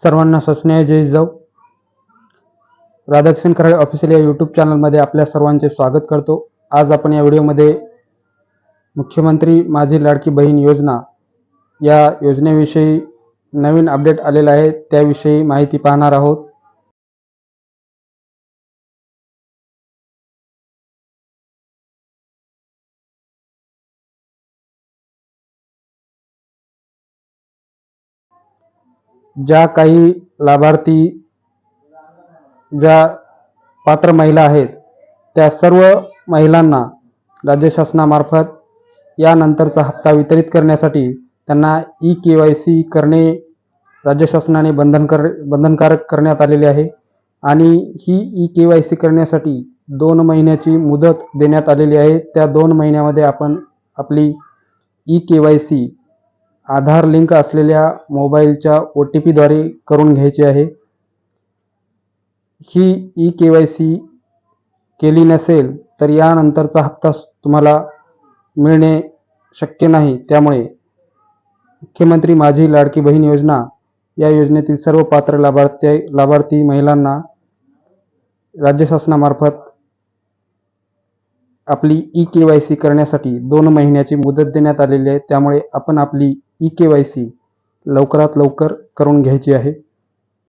सर्वांना सस्नेह जय जिजाऊ. राधाकिशन कराळे ऑफिशियल या यूट्यूब चॅनलमध्ये आपल्या सर्वांचे स्वागत करतो. आज आपण या व्हिडिओमध्ये मुख्यमंत्री माझी लाडकी बहीण योजना या योजनेविषयी नवीन अपडेट आलेला आहे त्याविषयी माहिती पाहणार आहोत. ज्या काही लाभार्थी ज्या पात्र महिला आहेत त्या सर्व महिलांना राज्य शासनामार्फत यानंतरचा हप्ता वितरित करण्यासाठी त्यांना ई-KYC करणे राज्य शासनाने बंधनकारक करण्यात आलेले आहे आणि ही ई-KYC करण्यासाठी 2 महिन्याची मुदत देण्यात आलेली आहे. त्या 2 महिन्यामध्ये आपण आपली ई-KYC आधार लिंक असलेल्या मोबाईलच्या OTP द्वारे करून घ्यायची आहे. ही ई-KYC केली नसेल तर यानंतरचा हप्ता तुम्हाला मिळणे शक्य नाही. त्यामुळे मुख्यमंत्री माझी लाडकी बहीण योजना या योजनेतील सर्व पात्र लाभार्थी महिलांना राज्य शासनामार्फत आपली ई-KYC करण्यासाठी 2 महिन्याची मुदत देण्यात आलेली आहे. त्यामुळे आपण आपली ई-KYC लवकरात लवकर करून घ्यायची आहे.